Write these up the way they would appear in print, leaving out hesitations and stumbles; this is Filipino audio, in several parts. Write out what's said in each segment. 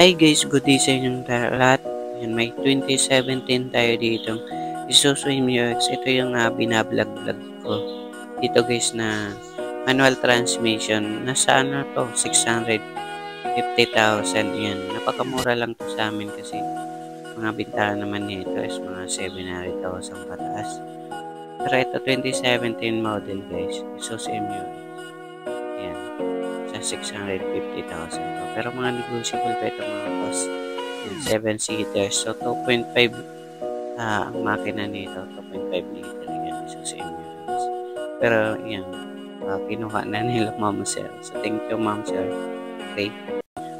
Hi guys, good day sa inyong lahat. Yan, may 2017 tayo dito. Isuzu MU-X. Ito yung binablog-vlog ko. Dito guys na manual transmission. Nasa ano to? 650,000. Yan. Napakamura lang to sa amin kasi mga bintana naman nito is mga 700,000 pataas. Pero ito 2017 model guys. Isuzu MU-X. Yan. Sa 650,000 to. Pero mga negotiable pa ito mga boss. 7-seaters. So, 2.5 ang makina nito. 2.5 liter. Yan. Isuzu MU-X. Pero, yan. Kinuha na nila ma'am sir. So, thank you ma'am sir. Okay.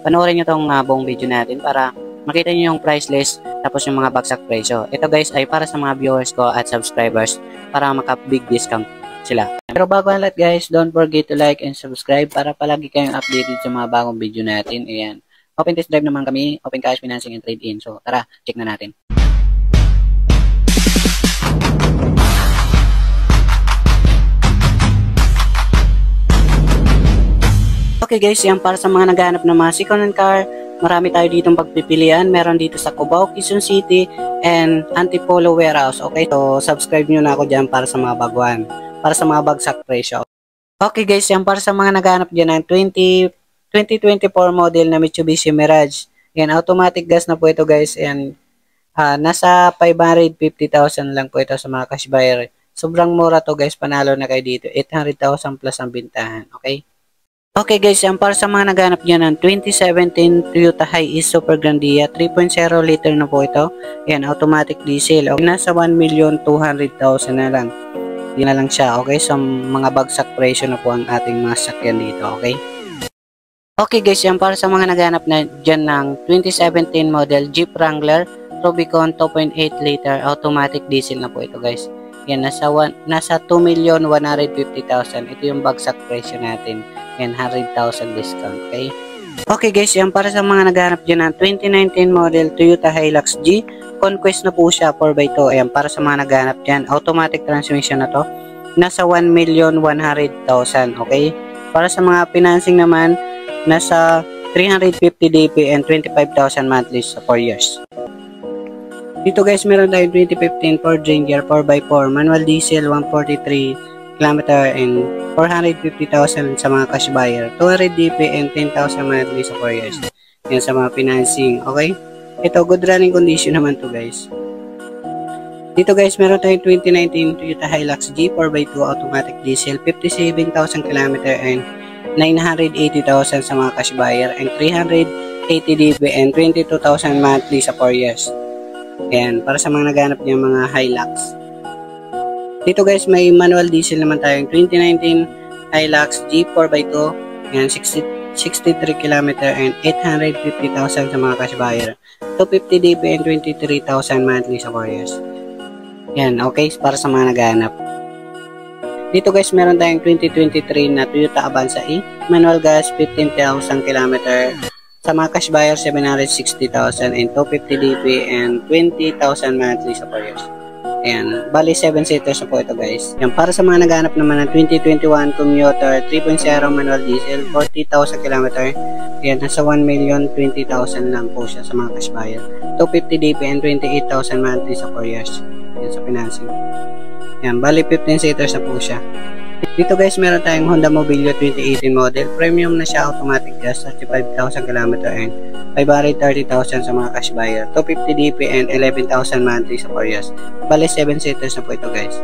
Panoorin nyo tong buong video natin para makita nyo yung price list tapos yung mga bagsak presyo. Ito guys ay para sa mga viewers ko at subscribers para maka-big discount sila. Pero bago ang lahat guys, don't forget to like and subscribe para palagi kayong updated sa mga bagong video natin. Ayan. Open test drive naman kami, open cash financing and trade-in. So tara, check na natin. Okay guys, yan para sa mga naghahanap ng mga second-hand car. Marami tayo ditong pagpipilian. Meron dito sa Cubao, Quezon City, and Antipolo Warehouse. Okay, so subscribe nyo na ako dyan para sa mga baguhan. Para sa mga bagsak presyo. Okay guys, yan para sa mga naghahanap dyan ng 2024 model na Mitsubishi Mirage. Yan, automatic gas na po ito guys. Yan, nasa 550,000 lang po ito sa mga cash buyer. Sobrang mura to guys, panalo na kayo dito. 800,000 plus ang bintahan. Okay? Okay guys, yan para sa mga naghanap dyan ng 2017 Toyota Hiace Super Grandia. 3.0 liter na po ito. Yan, automatic diesel. Okay, nasa 1,200,000 na lang. Di na lang siya, okay? So, mga bagsak presyo na po ang ating mga sakyan dito, okay? Okay guys, yan para sa mga naghanap na dyan ng 2017 model Jeep Wrangler Rubicon 2.8 liter automatic diesel na po ito guys. Yan, nasa 2,150,000. Ito yung bagsak presyo natin. Yan, 100,000 discount, okay? Okay guys, yan para sa mga naghanap dyan ng 2019 model Toyota Hilux G. Conquest na po siya 4x2. Ayan, para sa mga naghanap dyan. Automatic transmission na to. Nasa 1,100,000. Okay? Para sa mga financing naman, nasa 350 DP and 25,000 monthly sa 4 years. Dito guys, meron tayong 2015 Ford Ranger 4x4. Manual diesel, 143 km and 450,000 sa mga cash buyer. 200 DP and 10,000 monthly sa 4 years. Yan sa mga financing. Okay? Ito, good running condition naman to guys. Dito guys, meron tayong 2019 Toyota Hilux G 4x2 automatic diesel, 57,000 km and 980,000 sa mga cash buyer and 380 DP and 22,000 monthly sa 4 years. Ayan, para sa mga naghanap niya mga Hilux. Dito guys, may manual diesel naman tayong 2019 Hilux G 4x2. Ayan, 63 km and 850,000 sa mga cash buyer. 250 DP and 23,000 monthly sa 4 years. Yan, okay, para sa mga naghahanap. Dito guys, meron tayong 2023 na Toyota Avanza E. Manual gas, 15,000 km. Sa mga cash buyer, 760,000 and 250 DP and 20,000 monthly sa 4 years. Ayan, bali 7 seaters na po ito guys. Yan, para sa mga naghanap naman ng 2021 Commuter 3.0 manual diesel, 40,000 km. Yan, nasa 1,020,000 lang po siya sa mga cash buyer. 250 DP and 28,000 monthly sa 4 years. Yan sa financing. Yan, bali 15 seaters na po siya. Dito guys, meron tayong Honda Mobilio 2018 model. Premium na siya, automatic gas, 35,000 km and 530,000 sa mga cash buyer. 250 DP and 11,000 monthly sa 4 years. Bale, 7 seaters na po ito guys.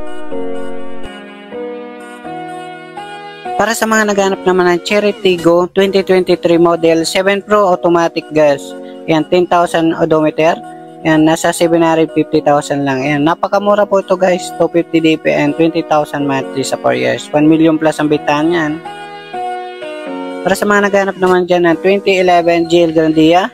Para sa mga naghanap naman ng Chery Tiggo 2023 model 7 Pro automatic gas. Yan, 10,000 odometer. Yan, nasa 750,000 lang. Yan, napakamura po ito guys. 250 DP and 20,000 monthly sa 4 years. 1 million plus ang bitaan yan. Para sa mga naghanap naman dyan ng 2011 GL Grandia,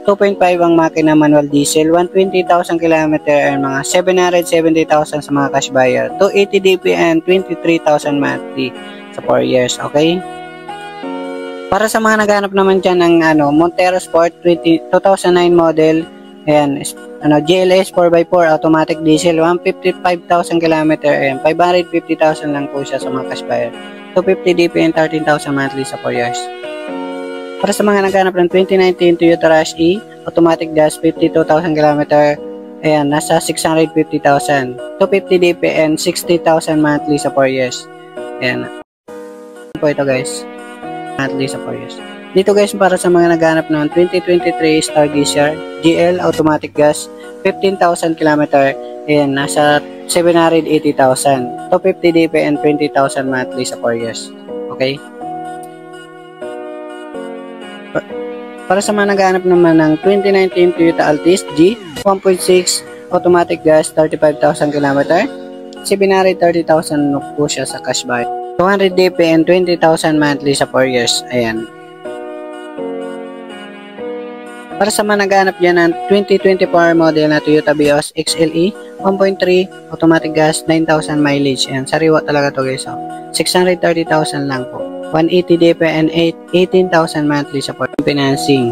2.5 ang makina manual diesel, 120,000 km and mga 770,000 sa mga cash buyer, 280 DP and 23,000 monthly sa 4 years. Okay? Para sa mga naghanap naman dyan ng Montero Sport 2009 model, ayan, GLS 4x4 automatic diesel, 155,000 km and 550,000 lang po siya sa mga cash buyer. 250 DP and 13,000 monthly sa 4 years. Para sa mga naghanap ng 2019 Toyota Rush E, automatic gas, 52,000 km, ayan, nasa 650,000. 250 DP and 60,000 monthly sa 4 years. Ayan. Po ito guys. Monthly sa 4 years. Dito guys, para sa mga naghanap ng 2023 Stargazer GL automatic gas, 15,000 km, ayan, nasa 780,000. 250 DP and 20,000 monthly sa 4 years. Okay? Para sa mga naghahanap naman ng 2019 Toyota Altis G 1.6 automatic gas, 35,000 km, 730,000 po siya sa cash buy. 200 DP and 20,000 monthly sa 4 years. Ayan. Para sa mga naghahanap dyan ng 2024 model na Toyota Vios XLE 1.3 automatic gas, 9,000 mileage. Ayan. Sariwa talaga to guys. 630,000 lang po. 180 DP and 18,000 monthly sa financing.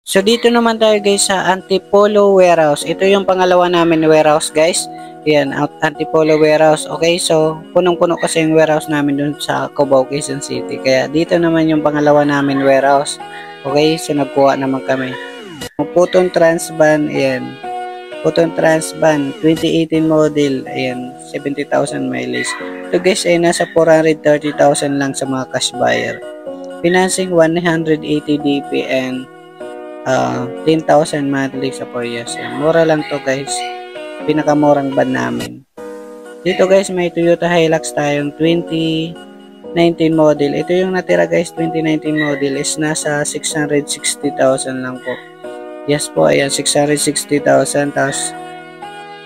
So dito naman tayo guys sa Antipolo Warehouse. Ito yung pangalawa namin warehouse guys. Yan, Antipolo Warehouse. Okay, so punong-puno kasi yung warehouse namin dun sa Cubao, Quezon City. Kaya dito naman yung pangalawa namin warehouse. Okay, so nagkuha naman kami. Putong Transban, ayan. Putong Transban, 2018 model, ayan, 70,000 mileage. Ito guys ay nasa 430,000 lang sa mga cash buyer. Financing 180 DP and 10,000 monthly sa 4 years. Ayan, mura lang to guys. Pinakamurang van namin. Dito guys may Toyota Hilux tayong 2019 model. Ito yung natira guys, 2019 model is nasa 660,000 lang po. Yes po, ayan, 660,000. Tapos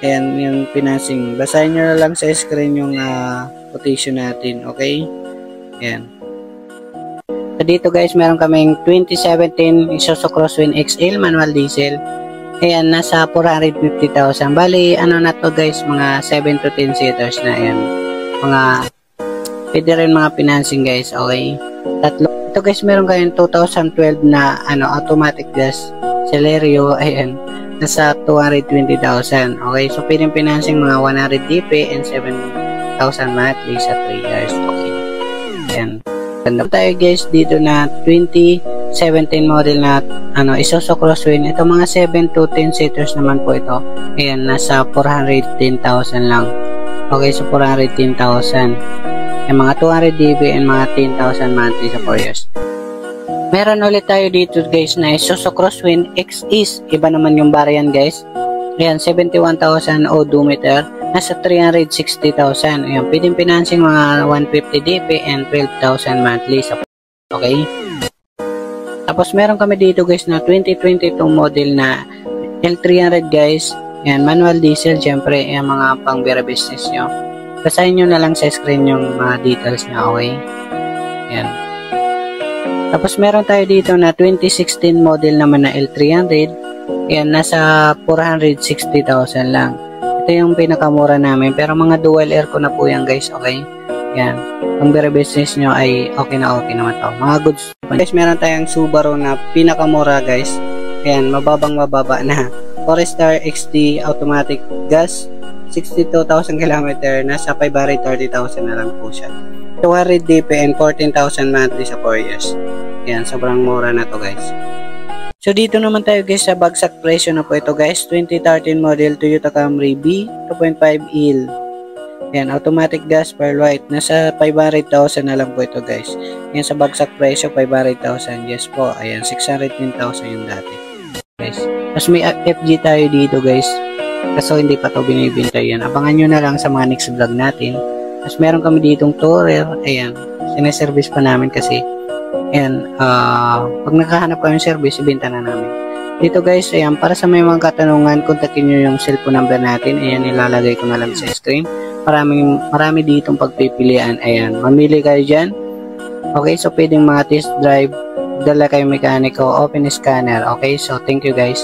ayan yung financing. Basahin nyo na lang sa screen yung quotation natin. Okay? Ayan. So dito guys meron kaming 2017 Isuzu Crosswind XL manual diesel. Ayan, nasa 450,000. Bali, ano na to guys, mga 7 to 10 seaters na yan. Mga, pwede rin mga financing guys, okay? Tatlo. Ito guys, meron kayong 2012 na, automatic gas Celerio, ayan, nasa 220,000. Okay, so pwedeng financing mga 100 DP and 7,000 monthly sa 3 years. Okay. Ayan. Ganda tayo guys dito na 2017 model na Isuzu Crosswind. Ito mga 7 to 10 seaters naman po ito. Ayan, nasa 410,000 lang. Okay, so 410,000. Yung mga 200 DB and mga 10,000 monthly sa 4 years. Meron ulit tayo dito guys na Isuzu Crosswind XS. Iba naman yung variant guys. Ayan, 71,000 odometer. Nasa 360,000. Ayan, pwedeng financing mga 150 DP and 12,000 monthly sa okay. Tapos meron kami dito guys na 2022 model na L300 guys. Ayan, manual diesel, syempre, ayan, mga pang-bira business nyo. Basahin nyo na lang sa screen yung mga details nyo, okay? Ayan. Tapos meron tayo dito na 2016 model naman na L300. Ayan, nasa 460,000 lang. Ito yung pinakamura namin, pero mga dual aircon na po yan guys, okay? Yan, ang better business nyo ay okay naman to. Mga goods. Guys, meron tayong Subaru na pinakamura guys. Ayan, mababa na. Forester XD automatic gas, 62,000 km, nasa 530,000 na lang po siya. 200 DP and 14,000 monthly sa 4 years. Ayan, sobrang mura na to guys. So dito naman tayo guys sa bagsak presyo na po ito guys, 2013 model Toyota Camry B 2.5 EL. Yan, automatic gas pearl white, nasa 500,000 na lang po ito guys. Yan, sa bagsak presyo 500,000. Yes po, ayan, 610,000 yung dati guys. Mas may FG tayo dito guys, kaso hindi pa to binibenta yan. Abangan nyo na lang sa mga next vlog natin. Mas meron kami ditong Tourer, ayan, sineservice pa namin kasi ayan, pag nakahanap kami ng service, ibenta na namin. Dito guys, ayan, para sa may mga katanungan, kontakin nyo yung cellphone number natin. Ayan, ilalagay ko na lang sa screen. Marami ditong pagpipilian. Ayan, mamili kayo dyan. Okay, so pwedeng mga test drive, dala kayo mekaniko, open scanner. Okay, so thank you guys.